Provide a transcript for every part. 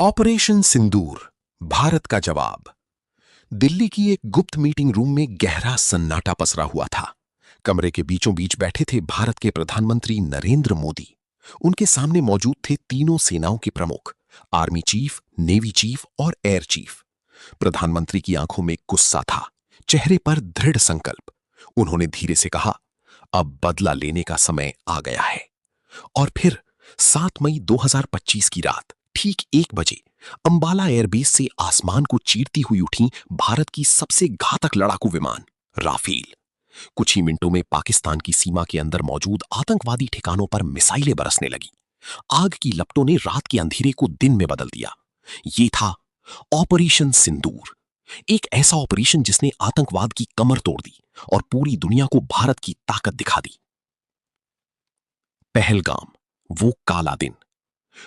Operation सिंदूर, भारत का जवाब। दिल्ली की एक गुप्त मीटिंग रूम में गहरा सन्नाटा पसरा हुआ था। कमरे के बीचों बीच बैठे थे भारत के प्रधानमंत्री नरेंद्र मोदी। उनके सामने मौजूद थे तीनों सेनाओं के प्रमुख, आर्मी चीफ, नेवी चीफ और एयर चीफ। प्रधानमंत्री की आंखों में गुस्सा था, चेहरे पर दृढ़ संकल्प। उन्होंने धीरे से कहा, अब बदला लेने का समय आ गया है। और फिर 7 मई 2025 की रात ठीक 1 बजे अंबाला एयरबेस से आसमान को चीरती हुई उठी भारत की सबसे घातक लड़ाकू विमान राफेल। कुछ ही मिनटों में पाकिस्तान की सीमा के अंदर मौजूद आतंकवादी ठिकानों पर मिसाइलें बरसने लगी। आग की लपटों ने रात के अंधेरे को दिन में बदल दिया। ये था ऑपरेशन सिंदूर, एक ऐसा ऑपरेशन जिसने आतंकवाद की कमर तोड़ दी और पूरी दुनिया को भारत की ताकत दिखा दी। पहलगाम, वो काला दिन।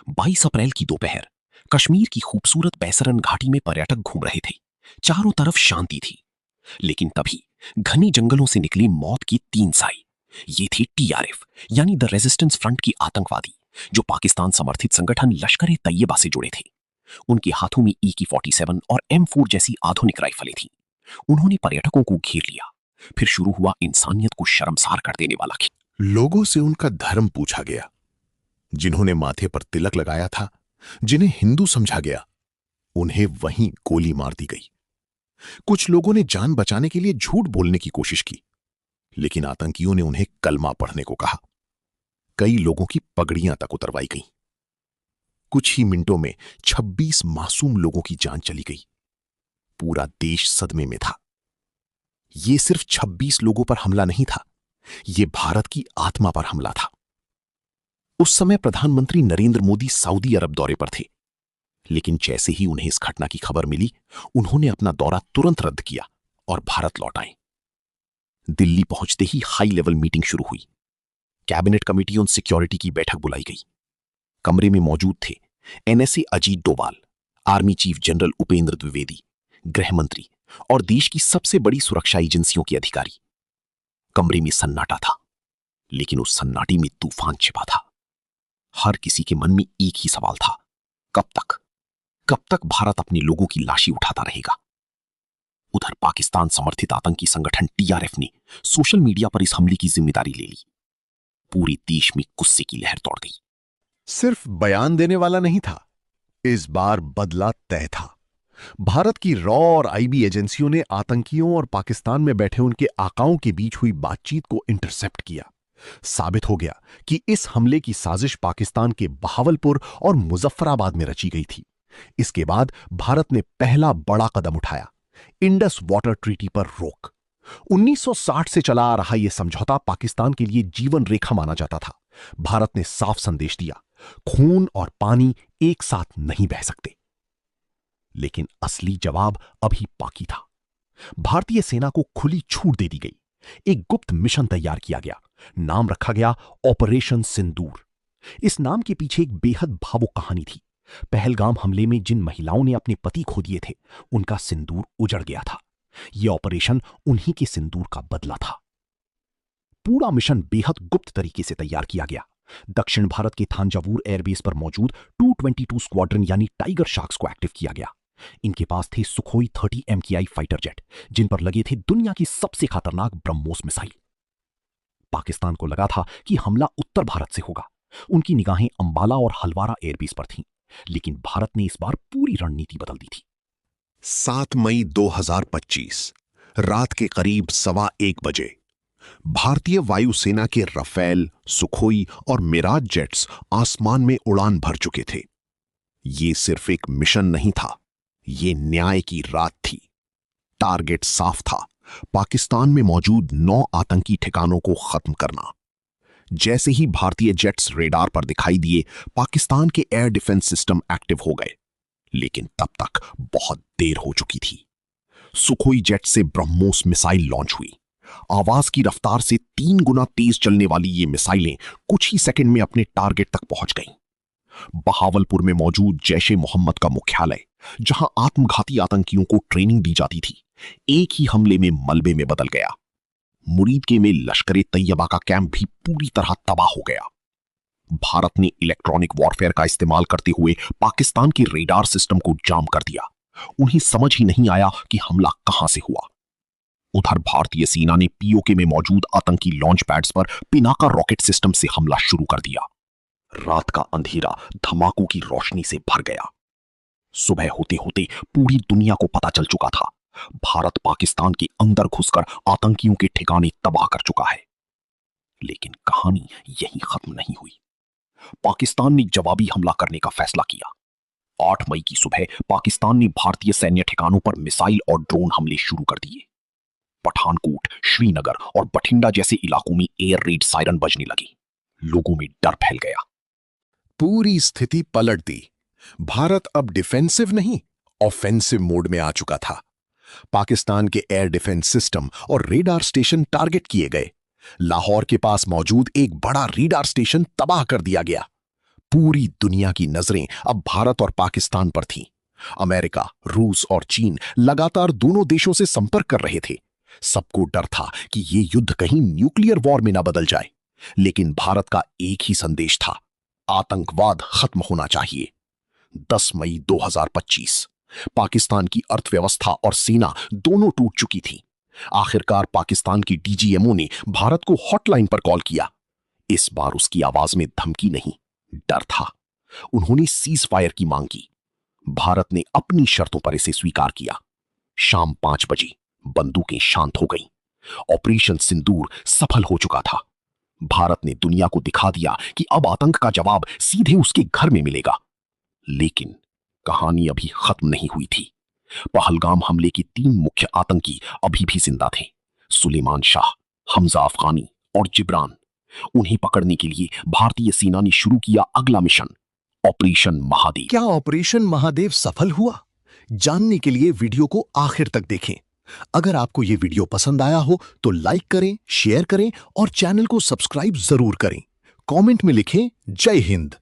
22 अप्रैल की दोपहर, कश्मीर की खूबसूरत बैसरन घाटी में पर्यटक घूम रहे थे। चारों तरफ शांति थी, लेकिन तभी घने जंगलों से निकली मौत की 3 साई। ये थे टीआरएफ यानी द रेजिस्टेंस फ्रंट की आतंकवादी, जो पाकिस्तान समर्थित संगठन लश्कर ए तैयबा से जुड़े थे। उनके हाथों में AK-47 और M4 जैसी आधुनिक राइफलें थीं। उन्होंने पर्यटकों को घेर लिया। फिर शुरू हुआ इंसानियत को शर्मसार कर देने वाला खेल। लोगों से उनका धर्म पूछा गया। जिन्होंने माथे पर तिलक लगाया था, जिन्हें हिंदू समझा गया, उन्हें वहीं गोली मार दी गई। कुछ लोगों ने जान बचाने के लिए झूठ बोलने की कोशिश की, लेकिन आतंकियों ने उन्हें कलमा पढ़ने को कहा। कई लोगों की पगड़ियां तक उतरवाई गईं। कुछ ही मिनटों में 26 मासूम लोगों की जान चली गई। पूरा देश सदमे में था। यह सिर्फ 26 लोगों पर हमला नहीं था, यह भारत की आत्मा पर हमला था। उस समय प्रधानमंत्री नरेंद्र मोदी सऊदी अरब दौरे पर थे, लेकिन जैसे ही उन्हें इस घटना की खबर मिली, उन्होंने अपना दौरा तुरंत रद्द किया और भारत लौट आए। दिल्ली पहुंचते ही हाई लेवल मीटिंग शुरू हुई। कैबिनेट कमेटी ऑन सिक्योरिटी की बैठक बुलाई गई। कमरे में मौजूद थे NSA Ajit Doval, army chief general Upendra Dwivedi, गृह मंत्री और देश की सबसे बड़ी सुरक्षा एजेंसियों के अधिकारी। कमरे में सन्नाटा था, लेकिन उस सन्नाटे में तूफान छिपा था। हर किसी के मन में एक ही सवाल था, कब तक भारत अपने लोगों की लाशें उठाता रहेगा। उधर पाकिस्तान समर्थित आतंकी संगठन TRF ने सोशल मीडिया पर इस हमले की जिम्मेदारी ले ली। पूरे देश में गुस्से की लहर दौड़ गई। सिर्फ बयान देने वाला नहीं था, इस बार बदला तय था। भारत की रॉ और IB एजेंसियों ने आतंकियों और पाकिस्तान में बैठे उनके आकाओं के बीच हुई बातचीत को इंटरसेप्ट किया। साबित हो गया कि इस हमले की साजिश पाकिस्तान के बहावलपुर और मुजफ्फराबाद में रची गई थी। इसके बाद भारत ने पहला बड़ा कदम उठाया, इंडस वाटर ट्रीटी पर रोक। 1960 से चला आ रहा यह समझौता पाकिस्तान के लिए जीवन रेखा माना जाता था। भारत ने साफ संदेश दिया, खून और पानी एक साथ नहीं बह सकते। लेकिन असली जवाब अभी बाकी था। भारतीय सेना को खुली छूट दे दी गई। एक गुप्त मिशन तैयार किया गया। नाम रखा गया ऑपरेशन सिंदूर। इस नाम के पीछे एक बेहद भावुक कहानी थी। पहलगाम हमले में जिन महिलाओं ने अपने पति खो दिए थे, उनका सिंदूर उजड़ गया था। यह ऑपरेशन उन्हीं के सिंदूर का बदला था। पूरा मिशन बेहद गुप्त तरीके से तैयार किया गया। दक्षिण भारत के थांजावुर एयरबेस पर मौजूद 222 स्क्वाड्रन यानी टाइगर शार्क्स को एक्टिव किया गया। इनके पास थे सुखोई 30 MKI फाइटर जेट, जिन पर लगे थे दुनिया की सबसे खतरनाक ब्रह्मोस मिसाइल। पाकिस्तान को लगा था कि हमला उत्तर भारत से होगा। उनकी निगाहें अंबाला और हलवारा एयरबेस पर थीं, लेकिन भारत ने इस बार पूरी रणनीति बदल दी थी। 7 मई 2025 रात के करीब 1:15 बजे भारतीय वायुसेना के राफेल, सुखोई और मिराज जेट्स आसमान में उड़ान भर चुके थे। यह सिर्फ एक मिशन नहीं था, यह न्याय की रात थी। टारगेट साफ था, पाकिस्तान में मौजूद 9 आतंकी ठिकानों को खत्म करना। जैसे ही भारतीय जेट्स रेडार पर दिखाई दिए, पाकिस्तान के एयर डिफेंस सिस्टम एक्टिव हो गए। लेकिन तब तक बहुत देर हो चुकी थी। सुखोई जेट से ब्रह्मोस मिसाइल लॉन्च हुई। आवाज की रफ्तार से 3 गुना तेज चलने वाली ये मिसाइलें कुछ ही सेकंड में अपने टारगेट तक पहुंच गईं। बहावलपुर में मौजूद जैश ए मोहम्मद का मुख्यालय, जहां आत्मघाती आतंकियों को ट्रेनिंग दी जाती थी, एक ही हमले में मलबे में बदल गया। मुरीदके में लश्कर ए तैयबा का कैंप भी पूरी तरह तबाह हो गया। भारत ने इलेक्ट्रॉनिक वॉरफेयर का इस्तेमाल करते हुए पाकिस्तान के रेडार सिस्टम को जाम कर दिया। उन्हें समझ ही नहीं आया कि हमला कहां से हुआ। उधर भारतीय सेना ने पीओके में मौजूद आतंकी लॉन्च पैड्स पर पिनाका रॉकेट सिस्टम से हमला शुरू कर दिया। रात का अंधेरा धमाकों की रोशनी से भर गया। सुबह होते होते पूरी दुनिया को पता चल चुका था, भारत पाकिस्तान के अंदर घुसकर आतंकियों के ठिकाने तबाह कर चुका है। लेकिन कहानी यहीं खत्म नहीं हुई। पाकिस्तान ने जवाबी हमला करने का फैसला किया। 8 मई की सुबह पाकिस्तान ने भारतीय सैन्य ठिकानों पर मिसाइल और ड्रोन हमले शुरू कर दिए। पठानकोट, श्रीनगर और बठिंडा जैसे इलाकों में एयर रेड सायरन बजने लगी। लोगों में डर फैल गया। पूरी स्थिति पलट दी। भारत अब डिफेंसिव नहीं, ऑफेंसिव मोड में आ चुका था। पाकिस्तान के एयर डिफेंस सिस्टम और रेडार स्टेशन टारगेट किए गए। लाहौर के पास मौजूद एक बड़ा रेडार स्टेशन तबाह कर दिया गया। पूरी दुनिया की नजरें अब भारत और पाकिस्तान पर थीं। अमेरिका, रूस और चीन लगातार दोनों देशों से संपर्क कर रहे थे। सबको डर था कि ये युद्ध कहीं न्यूक्लियर वॉर में न बदल जाए। लेकिन भारत का एक ही संदेश था, आतंकवाद खत्म होना चाहिए। 10 मई 2025 पाकिस्तान की अर्थव्यवस्था और सेना दोनों टूट चुकी थी। आखिरकार पाकिस्तान की डीजीएमओ ने भारत को हॉटलाइन पर कॉल किया। इस बार उसकी आवाज में धमकी नहीं, डर था। उन्होंने सीज फायर की मांग की। भारत ने अपनी शर्तों पर इसे स्वीकार किया। शाम 5 बजे बंदूकें शांत हो गईं। ऑपरेशन सिंदूर सफल हो चुका था। भारत ने दुनिया को दिखा दिया कि अब आतंक का जवाब सीधे उसके घर में मिलेगा। लेकिन कहानी अभी खत्म नहीं हुई थी। पहलगाम हमले के 3 मुख्य आतंकी अभी भी जिंदा थे, सुलेमान शाह, हमजा अफगानी और जिब्रान। उन्हें पकड़ने के लिए भारतीय सेना ने शुरू किया अगला मिशन, ऑपरेशन महादेव। क्या ऑपरेशन महादेव सफल हुआ? जानने के लिए वीडियो को आखिर तक देखें। अगर आपको यह वीडियो पसंद आया हो तो लाइक करें, शेयर करें और चैनल को सब्सक्राइब जरूर करें। कमेंट में लिखें जय हिंद।